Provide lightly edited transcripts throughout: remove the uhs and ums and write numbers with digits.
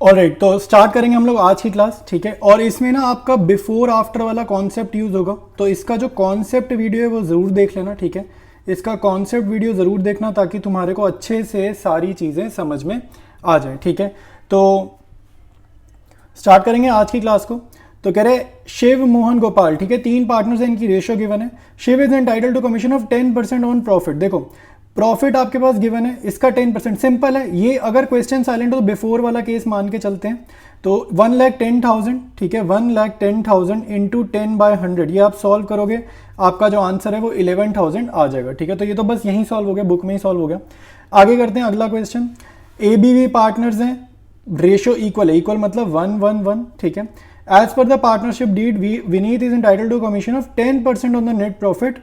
Alright, तो start करेंगे हम लोग आज की क्लास, ठीक है। और इसमें ना आपका बिफोर आफ्टर वाला कॉन्सेप्ट यूज होगा, तो इसका जो कॉन्सेप्ट वीडियो है वो ज़रूर देख लेना, ठीक है। इसका कॉन्सेप्ट वीडियो ज़रूर देखना ताकि तुम्हारे को अच्छे से सारी चीज़ें समझ में आ जाए, ठीक है। तो स्टार्ट करेंगे आज की क्लास को। तो कह रहे शिव मोहन गोपाल, ठीक है, 3 पार्टनर्स हैं, इनकी रेशियो गिवन है। Shiv is entitled to commission of 10% on profit. देखो प्रॉफिट आपके पास गिवन है, इसका 10%। सिंपल है ये, अगर क्वेश्चन साइलेंट हो तो बिफोर वाला केस मान के चलते हैं। तो 1,10,000, ठीक है, 1,10,000 इंटू 10/100, ये आप सॉल्व करोगे, आपका जो आंसर है वो 11,000 आ जाएगा, ठीक है। तो ये तो बस यहीं सॉल्व हो गया, बुक में ही सॉल्व हो गया। आगे करते हैं अगला क्वेश्चन। ABV पार्टनर्स हैं, रेशियो इक्वल है, इक्वल मतलब 1:1:1, ठीक है। As per the partnership deed Vineet is entitled to commission of 10% on the net profit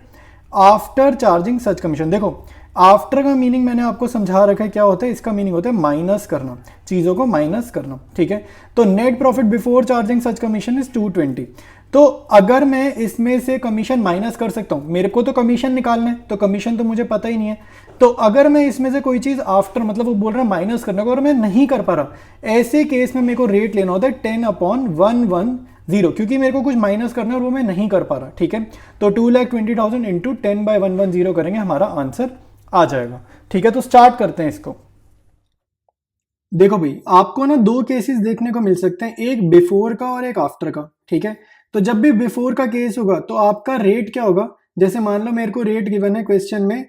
after charging such commission. देखो आफ्टर का मीनिंग मैंने आपको समझा रखा है क्या होता है, इसका मीनिंग होता है माइनस करना, चीज़ों को माइनस करना, ठीक है। तो net profit before charging such commission is 220। तो अगर मैं इसमें से कमीशन माइनस कर सकता हूँ, मेरे को तो कमीशन निकालना है, तो कमीशन तो मुझे पता ही नहीं है। तो अगर मैं इसमें से कोई चीज़ आफ्टर, मतलब वो बोल रहा है माइनस करने को, और मैं नहीं कर पा रहा, ऐसे केस में मेरे को रेट लेना होता है 10/110, क्योंकि मेरे को कुछ माइनस करना है और वो मैं नहीं कर पा रहा, ठीक है। तो 2,20,000 इंटू 10/110 करेंगे, हमारा आंसर आ जाएगा, ठीक है। तो स्टार्ट करते हैं इसको। देखो भाई, आपको ना 2 केसेस देखने को मिल सकते हैं, एक बिफोर का और एक आफ्टर का, ठीक है। तो जब भी बिफोर का केस होगा तो आपका रेट क्या होगा, जैसे मान लो मेरे को रेट गिवन है क्वेश्चन में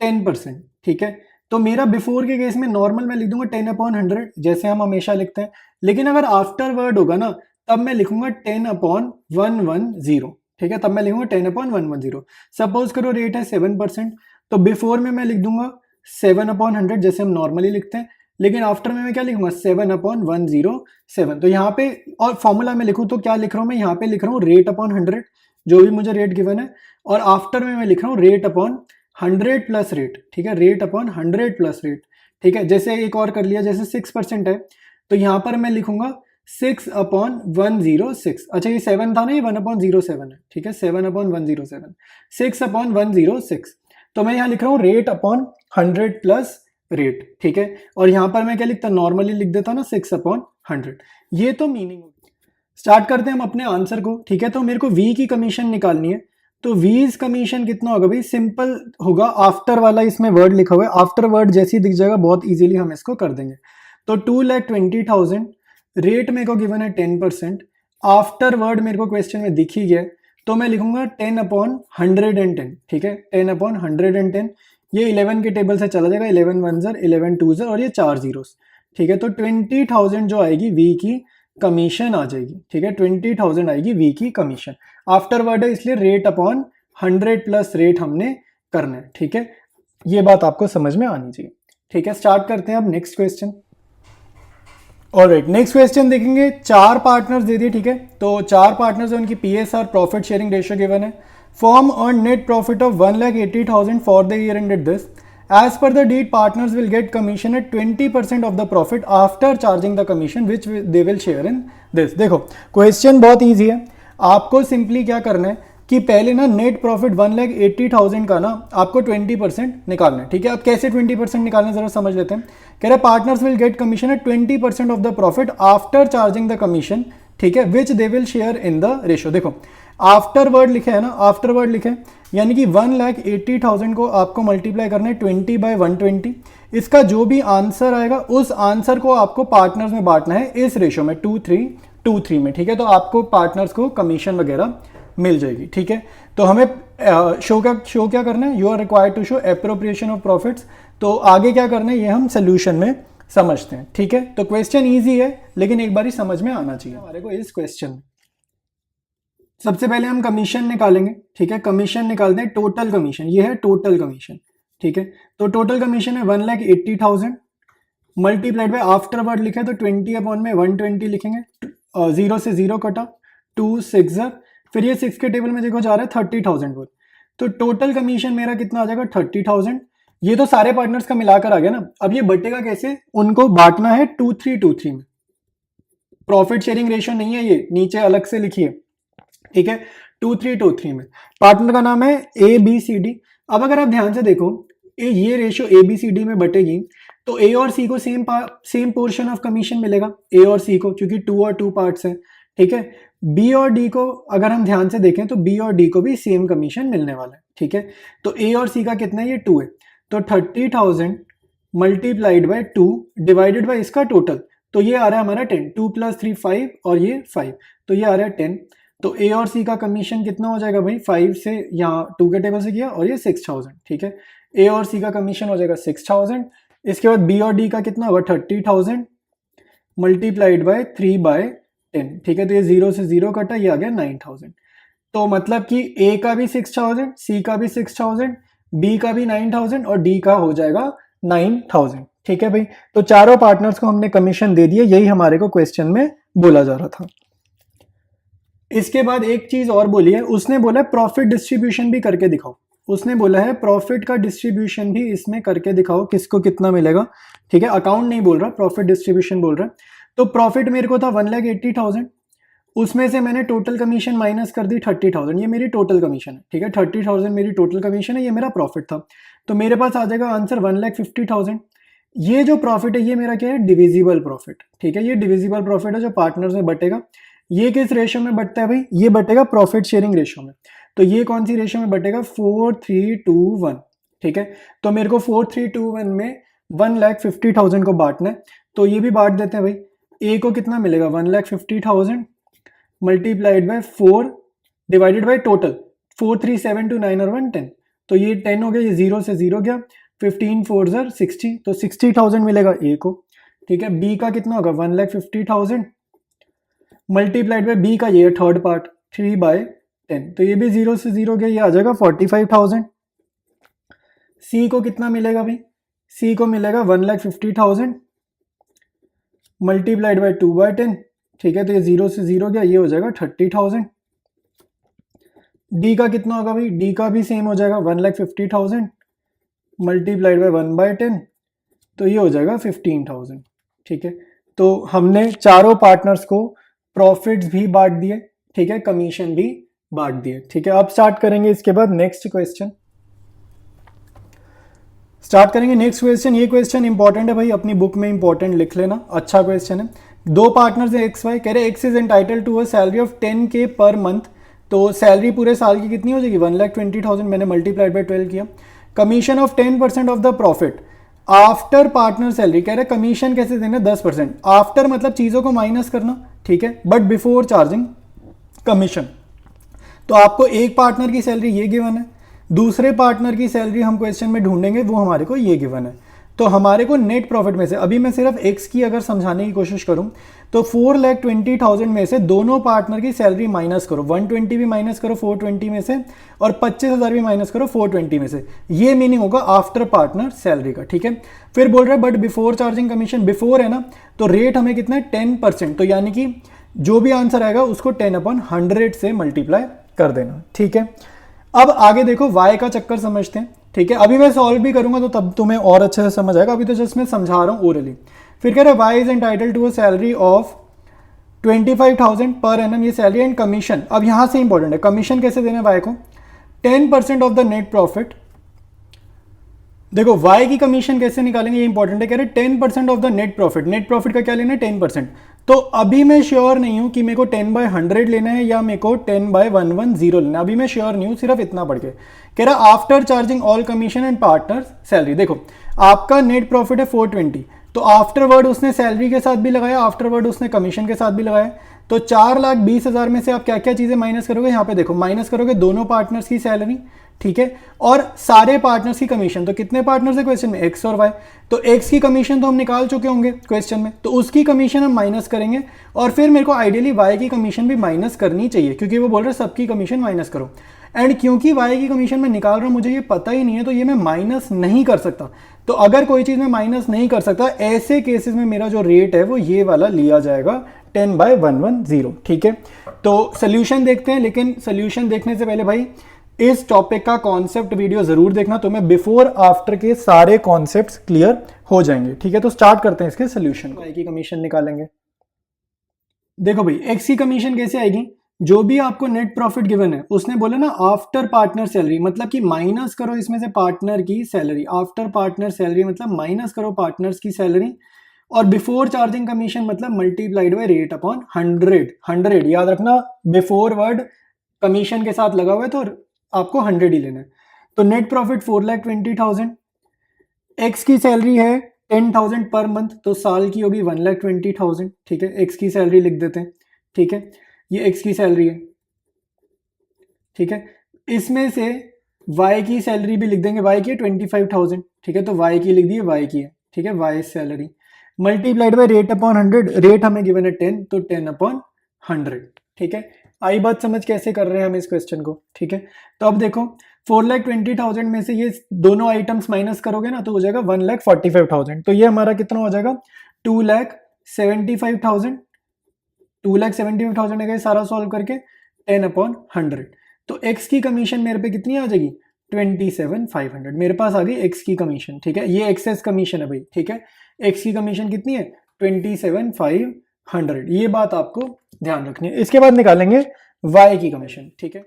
10%, ठीक है। तो मेरा बिफोर के केस में नॉर्मल मैं लिख दूंगा 10/100, जैसे हम हमेशा लिखते हैं। लेकिन अगर आफ्टर वर्ड होगा ना, तब मैं लिखूंगा 10/110, ठीक है, तब मैं लिखूंगा 10/110। सपोज करो रेट है 7%, तो बिफोर में मैं लिख दूंगा 7/100, जैसे हम नॉर्मली लिखते हैं। लेकिन आफ्टर में मैं क्या लिखूंगा 7/107। तो यहाँ पे और फॉर्मूला में लिखूं तो क्या लिख रहा हूं मैं, यहाँ पे लिख रहा हूँ रेट अपॉन 100, जो भी मुझे रेट गिवन है। और आफ्टर में मैं लिख रहा हूँ रेट अपॉन 100 प्लस रेट, ठीक है, रेट अपॉन 100 प्लस रेट, ठीक है। जैसे एक और कर लिया, जैसे 6% है, तो यहाँ पर मैं लिखूंगा 6/106। अच्छा ये 7 था ना, ये 1/07 है, ठीक है, 7/107, 6/106। तो मैं यहाँ लिख रहा हूँ रेट अपॉन 100 प्लस रेट, ठीक है। और यहाँ पर मैं क्या लिखता, नॉर्मली लिख देता ना 6/100। ये तो मीनिंग होगी। स्टार्ट करते हैं हम अपने आंसर को, ठीक है। तो मेरे को V की कमीशन निकालनी है, तो वीज कमीशन कितना होगा भाई, सिंपल होगा, आफ्टर वाला इसमें वर्ड लिखा हुआ है, आफ्टर वर्ड जैसे ही दिख जाएगा बहुत इजीली हम इसको कर देंगे। तो 2,20,000, रेट मेरे को गिवन है 10%, आफ्टर वर्ड मेरे को क्वेश्चन में दिख ही गया, तो मैं लिखूंगा 10/110, ठीक है, 10/110। ये 11 के टेबल से चला जाएगा, 11 1 11 2 और ये 4 जीरोस, ठीक है। तो 20,000 जो आएगी वी की कमीशन आ जाएगी, ठीक है, 20,000 आएगी वी की कमीशन। आफ्टर वर्ड है इसलिए रेट अपॉन 100 प्लस रेट हमने करना है, ठीक है। ये बात आपको समझ में आनी चाहिए, ठीक है। स्टार्ट करते हैं अब next question. Alright, next question देखेंगे। 4 पार्टनर्स दे दिए, ठीक है। तो 4 पार्टनर्स है, उनकी PSR profit sharing ratio given है। Firm earn net profit of 1,80,000 for the year ended this. As per the deed, partners will get commission at 20% of the profit after charging the commission which they will share in this। देखो question बहुत easy है, आपको simply क्या करना है कि पहले ना नेट प्रॉफिट 1,80,000 का ना आपको 20% निकालना है, ठीक है। अब कैसे 20% निकालना जरा समझ लेते हैं। कह रहे partners will get commission at 20% of the profit after charging the commission, ठीक है, which they will share in the ratio. देखो आफ्टर वर्ड लिखे है ना, आफ्टर वर्ड लिखे, यानी कि 1,80,000 को आपको मल्टीप्लाई करना है 20/120। इसका जो भी आंसर आएगा उस आंसर को आपको पार्टनर्स में बांटना है इस रेशियो में 2:3 में, ठीक है। तो आपको पार्टनर्स को कमीशन वगैरह मिल जाएगी, ठीक है। तो हमें शो क्या करना है, you are required to show appropriation of profits. तो आगे क्या करना है ये हम सोल्यूशन में समझते हैं, ठीक है। तो क्वेश्चन ईजी है लेकिन एक बार ही समझ में आना चाहिए हमारे को इस क्वेश्चन में। सबसे पहले हम कमीशन निकालेंगे, ठीक है। कमीशन निकालते हैं, टोटल कमीशन, ये है टोटल कमीशन, ठीक है। तो टोटल कमीशन है 1,80,000 मल्टीप्लाइड बाय आफ्टर वर्ड लिखा है तो 20/120 लिखेंगे। 0 से 0 कटा, 2 6 फिर ये 6 के टेबल में देखो जा रहा है 30,000 वर्ड। तो टोटल कमीशन मेरा कितना आ जाएगा 30,000। ये तो सारे पार्टनर्स का मिलाकर आ गया ना। अब ये बटेगा कैसे, उनको बांटना है 2:3 में। प्रॉफिट शेयरिंग रेशियो नहीं है ये, नीचे अलग से लिखिए, ठीक है, 2:3 में। पार्टनर का नाम है ABCD। अब अगर आप ध्यान से देखो ये रेशियो ABCD में बटेगी तो ए और सी को सेम पोर्शन ऑफ कमीशन मिलेगा, ए और सी को, क्योंकि 2 और 2 पार्ट्स हैं, ठीक है। बी और डी को अगर हम ध्यान से देखें तो बी और डी को भी सेम कमीशन मिलने वाला है, ठीक है। तो ए और सी का कितना है, ये 2 है, तो 30,000 मल्टीप्लाइड बाय 2 डिवाइडेड बाय इसका टोटल, तो ये आ रहा है हमारा 10, 2 + 3 5 और ये 5, तो ये आ रहा है 10। तो ए और सी का कमीशन कितना हो जाएगा भाई, 5 से यहाँ 2 के टेबल से किया और ये 6,000, ठीक है। ए और सी का कमीशन हो जाएगा 6,000। इसके बाद बी और डी का कितना होगा, 30,000 मल्टीप्लाइड बाय 3/10, ठीक है। तो ये 0 से 0 कटा, ये आ गया 9,000। तो मतलब कि ए का भी 6,000, सी का भी 6,000, बी का भी 9,000 और डी का हो जाएगा 9,000, ठीक है भाई। तो चारों पार्टनर्स को हमने कमीशन दे दिए, यही हमारे को क्वेश्चन में बोला जा रहा था। इसके बाद एक चीज और बोली है, उसने बोला प्रॉफिट डिस्ट्रीब्यूशन भी करके दिखाओ। उसने बोला है प्रॉफिट का डिस्ट्रीब्यूशन भी इसमें करके दिखाओ, किसको कितना मिलेगा, ठीक है। अकाउंट नहीं बोल रहा, प्रॉफिट डिस्ट्रीब्यूशन बोल रहा है। तो प्रॉफिट मेरे को था 1,80,000, उसमें से मैंने टोटल कमीशन माइनस कर दी 30,000, ये मेरी टोटल कमीशन है, ठीक है। 30,000 मेरी टोटल कमीशन है, ये मेरा प्रॉफिट था। तो मेरे पास आ जाएगा आंसर 1,50,000। ये जो प्रॉफिट है ये मेरा क्या है, डिविजिबल प्रॉफिट, ठीक है। ये डिविजिबल प्रॉफिट है जो पार्टनर्स में बटेगा। ये किस रेशियो में बटता है भाई, ये बटेगा प्रॉफिट शेयरिंग रेशियो में। तो ये कौन सी रेशियो में बटेगा, 4:3:1, ठीक है। तो मेरे को 4:3:1 में 1,50,000 को बांटना है, तो ये भी बांट देते हैं भाई। ए को कितना मिलेगा, 1,50,000 multiplied by 4 divided by total 4, 3, 7, 2, 9 और 1 10, तो ये 10 हो गया, ये 0 से 0 गया, 15 4 60, तो 60,000 मिलेगा ए को, ठीक है। बी का कितना होगा, 1,50,000 मल्टीप्लाइड बाय बी का ये थर्ड पार्ट 3/10, तो ये भी 0 से 0 गया, ये आ जाएगा 45,000। सी को कितना मिलेगा भाई, सी को मिलेगा 1,50,000 मल्टीप्लाइड बाय 2/10, ठीक है। तो ये 0 से 0 गया, ये हो जाएगा 30,000। डी का कितना होगा भाई, डी का भी सेम हो जाएगा 1,50,000 मल्टीप्लाइड बाय 1/10, तो ये हो जाएगा 15,000, ठीक है। तो हमने चारों पार्टनर्स को प्रॉफिट्स भी बांट दिए, ठीक है, कमीशन भी बांट दिए, ठीक है। अब स्टार्ट करेंगे इसके बाद नेक्स्ट क्वेश्चन। स्टार्ट करेंगे नेक्स्ट क्वेश्चन। ये क्वेश्चन इंपॉर्टेंट है भाई, अपनी बुक में इंपॉर्टेंट लिख लेना, अच्छा क्वेश्चन है। दो पार्टनर्स है एक्स वाई, कह रहे X is entitled to a salary of 10K per month, तो सैलरी पूरे साल की कितनी हो जाएगी, 1,20,000, मैंने मल्टीप्लाइड बाय 12 किया। Commission of 10% of the profit after partner salary, कह रहे कमीशन कैसे देना, 10%, आफ्टर मतलब चीजों को माइनस करना, ठीक है, बट बिफोर चार्जिंग कमीशन। तो आपको एक पार्टनर की सैलरी ये गिवन है, दूसरे पार्टनर की सैलरी हम क्वेश्चन में ढूंढेंगे, वो हमारे को ये गिवन है। तो हमारे को नेट प्रॉफिट में से, अभी मैं सिर्फ एक्स की अगर समझाने की कोशिश करूं तो 4,20,000 में से दोनों पार्टनर की सैलरी माइनस करो, 120 भी माइनस करो 420 में से, और 25,000 भी माइनस करो 420 में से, ये मीनिंग होगा आफ्टर पार्टनर सैलरी का, ठीक है। फिर बोल रहा है but before charging commission, before है ना, तो रेट हमें कितना है 10%, तो यानी कि जो भी आंसर आएगा उसको 10/100 से मल्टीप्लाई कर देना, ठीक है। अब आगे देखो y का चक्कर समझते हैं, ठीक है। अभी मैं सॉल्व भी करूंगा तो तब तुम्हें और अच्छे से समझ आएगा, अभी तो जस्ट मैं समझा रहा हूं ओरली। फिर कह रहे हैं y is entitled to a salary of 25,000 per annum, ये सैलरी एंड कमीशन। अब यहां से इंपॉर्टेंट है, कमीशन कैसे देना है y को, 10% ऑफ द नेट प्रॉफिट। देखो y की कमीशन कैसे निकालेंगे, ये इंपॉर्टेंट है। कह रहे 10% of the net profit, net profit का क्या लेना है 10%। तो अभी मैं श्योर नहीं हूं कि मेरे को 10/100 लेना है या मेरे को 10/110 लेना है, अभी मैं श्योर नहीं हूं, सिर्फ इतना पढ़ के। कह रहा after charging all commission and partner salary, देखो आपका नेट प्रॉफिट है 420, तो आफ्टर वर्ड उसने सैलरी के साथ भी लगाया, आफ्टर वर्ड उसने कमीशन के साथ भी लगाया, तो 4,20,000 में से आप क्या क्या चीजें माइनस करोगे, यहाँ पे देखो माइनस करोगे दोनों पार्टनर्स की सैलरी, ठीक है, और सारे पार्टनर्स की कमीशन। तो कितने पार्टनर्स है क्वेश्चन में, एक्स और वाई, तो एक्स की कमीशन तो हम निकाल चुके होंगे क्वेश्चन में, तो उसकी कमीशन हम माइनस करेंगे, और फिर मेरे को आइडियली वाई की कमीशन भी माइनस करनी चाहिए, क्योंकि वो बोल रहे सबकी कमीशन माइनस करो। एंड क्योंकि वाई की कमीशन मैं निकाल रहा हूं, मुझे ये पता ही नहीं है, तो ये मैं माइनस नहीं कर सकता। तो अगर कोई चीज मैं माइनस नहीं कर सकता, ऐसे केसेस में मेरा जो रेट है वो ये वाला लिया जाएगा 10/110, ठीक है। तो सोल्यूशन देखते हैं, लेकिन सोल्यूशन देखने से पहले भाई इस टॉपिक का कॉन्सेप्ट वीडियो जरूर देखना, तो मैं बिफोर आफ्टर के सारे कॉन्सेप्ट्स क्लियर हो जाएंगे, ठीक है। तो स्टार्ट करते हैं इसके सोल्यूशन को। वाई की कमीशन निकालेंगे। देखो भाई एक्स की कमीशन कैसे आएगी, जो भी आपको नेट प्रॉफिट गिवन है उसने बोला ना आफ्टर पार्टनर सैलरी, मतलब कि माइनस करो इसमें से पार्टनर की सैलरी, आफ्टर पार्टनर सैलरी मतलब माइनस करो पार्टनर्स की सैलरी, और बिफोर चार्जिंग कमीशन मतलब मल्टीप्लाइड बाय रेट अपॉन 100। 100 याद रखना, बिफोर वर्ड कमीशन के साथ लगा हुआ है तो आपको 100 ही लेना है। तो नेट प्रॉफिट 4,20,000, एक्स की सैलरी है 10,000 पर मंथ, तो साल की होगी 1,20,000। ठीक है, एक्स की सैलरी लिख देते हैं। ठीक है, ये एक्स की सैलरी है। ठीक है, इसमें से वाई की सैलरी भी लिख देंगे, वाई की है 25,000। ठीक है, तो वाई की लिख दिए, वाई की है। ठीक है, why salary multiplied by rate upon 100, rate हमें गिवन है 10, तो 10 अपॉन 100। ठीक है, आई बात समझ कैसे कर रहे हैं हम इस क्वेश्चन को। ठीक है, तो अब देखो 4,20,000 में से ये दोनों आइटम्स माइनस करोगे ना तो हो जाएगा 1,45,000। तो ये हमारा कितना हो जाएगा 2,75,000। 2,75,000 है सारा सॉल्व करके 10 अपॉन 100। तो एक्स की कमीशन मेरे पे कितनी आ जाएगी 27,500। मेरे पास आ गई एक्स की कमीशन। ठीक है, ये एक्सेस कमीशन है भाई। ठीक है, एक्स की कमीशन कितनी है 27,500। ये बात आपको ध्यान रखनी है। इसके बाद निकालेंगे वाई की कमीशन। ठीक है,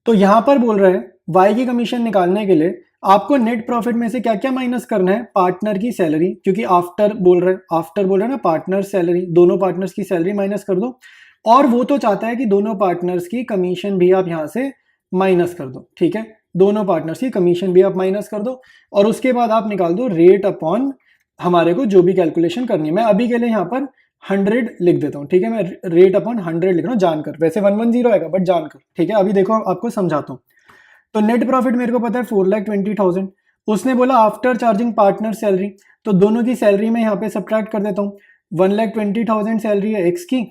तो यहां पर बोल रहे हैं वाई की कमीशन निकालने के लिए आपको नेट प्रॉफिट में से क्या क्या माइनस करना है, पार्टनर की सैलरी, क्योंकि आफ्टर बोल रहे हैं ना, पार्टनर सैलरी, दोनों पार्टनर्स की सैलरी माइनस कर दो, और वो तो चाहता है कि दोनों पार्टनर्स की कमीशन भी आप यहां से माइनस कर दो। ठीक है, दोनों पार्टनर्स की कमीशन भी आप माइनस कर दो, और उसके बाद आप निकाल दो रेट अपॉन हमारे को जो भी कैलकुलेशन करनी है। मैं अभी के लिए यहाँ पर 100 लिख देता हूँ। ठीक है, मैं रेट अपॉन 100 लिख रहा हूँ जानकर, वैसे 110 आएगा बट जानकर। ठीक है, अभी देखो आपको समझाता हूँ। तो नेट प्रॉफिट मेरे को पता है 4,20,000, उसने बोला आफ्टर चार्जिंग पार्टनर सैलरी, तो दोनों की सैलरी में यहाँ पे सब्ट्रैक्ट कर देता हूँ। 1,20,000 सैलरी है एक्स की।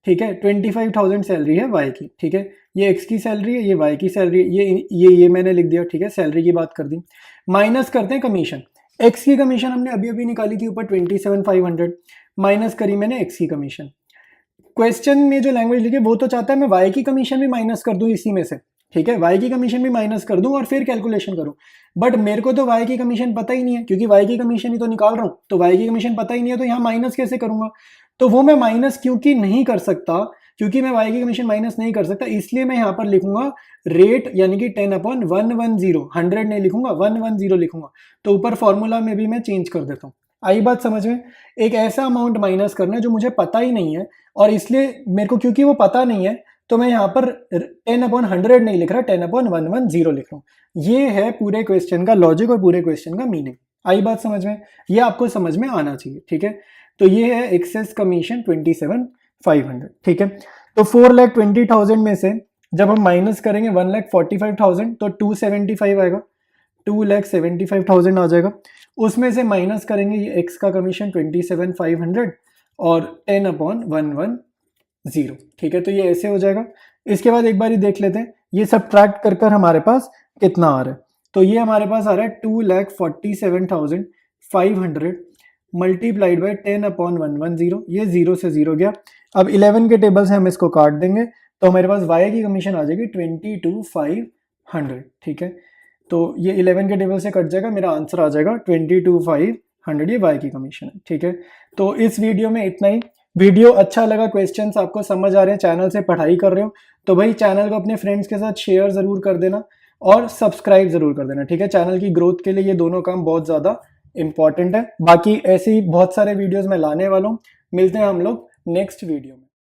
ठीक है, 25,000 सैलरी है वाई की। ठीक है, ये एक्स की सैलरी है, ये वाई की सैलरी है, ये मैंने लिख दिया। ठीक है, सैलरी की बात कर दी। माइनस करते हैं कमीशन। एक्स की कमीशन हमने अभी अभी निकाली थी ऊपर 27,500, माइनस करी मैंने एक्स की कमीशन। क्वेश्चन में जो लैंग्वेज लिखी वो तो चाहता है मैं वाई की कमीशन भी माइनस कर दूं इसी में से। ठीक है, वाई की कमीशन भी माइनस कर दूं और फिर कैलकुलेशन करूं, बट मेरे को तो वाई की कमीशन पता ही नहीं है, क्योंकि वाई की कमीशन ही तो निकाल रहा हूं। तो वाई की कमीशन पता ही नहीं है तो यहाँ माइनस कैसे करूंगा, तो वो मैं माइनस क्योंकि नहीं कर सकता, क्योंकि मैं वाई की कमीशन माइनस नहीं कर सकता, इसलिए मैं यहाँ पर लिखूंगा रेट, यानी कि 10 अपॉन 110, 100 नहीं लिखूंगा 110 लिखूंगा। तो ऊपर फॉर्मूला में भी मैं चेंज कर देता हूँ। आई बात समझ में, एक ऐसा अमाउंट माइनस करना है जो मुझे पता ही नहीं है, और इसलिए मेरे को क्योंकि वो पता नहीं है तो मैं यहाँ पर 10 अपॉन 100 नहीं लिख रहा, 10 अपॉन 110 लिख रहा हूँ। ये है पूरे क्वेश्चन का लॉजिक और पूरे क्वेश्चन का मीनिंग। आई बात समझ में, ये आपको समझ में आना चाहिए। ठीक है, तो ये है एक्सेस कमीशन 27,500। ठीक है, तो 4,20,000 में से जब हम माइनस करेंगे 1,45,000 तो 275 आएगा, 2,75,000 आ जाएगा। उसमें से माइनस करेंगे ये एक्स का कमीशन 27,500 और 10 अपॉन 110। ठीक है, तो ये ऐसे हो जाएगा। इसके बाद एक बार ही देख लेते हैं ये सब्ट्रैक्ट कर कर हमारे पास कितना आ रहा है। तो ये हमारे पास आ रहा है 2,47,500 मल्टीप्लाइड बाई 10 अपॉन 110। ये 0 से 0 गया। अब 11 के टेबल से हम इसको काट देंगे तो हमारे पास वाई की कमीशन आ जाएगी 22,500। ठीक है, तो ये 11 के टेबल से कट जाएगा, मेरा आंसर आ जाएगा 22,500। ये वाई की कमीशन है। ठीक है, तो इस वीडियो में इतना ही। वीडियो अच्छा लगा, क्वेश्चंस आपको समझ आ रहे हैं, चैनल से पढ़ाई कर रहे हो तो भाई चैनल को अपने फ्रेंड्स के साथ शेयर ज़रूर कर देना और सब्सक्राइब ज़रूर कर देना। ठीक है, चैनल की ग्रोथ के लिए ये दोनों काम बहुत ज़्यादा इंपॉर्टेंट है। बाकी ऐसे ही बहुत सारे वीडियोज़ मैं लाने वाला हूँ। मिलते हैं हम लोग नेक्स्ट वीडियो में।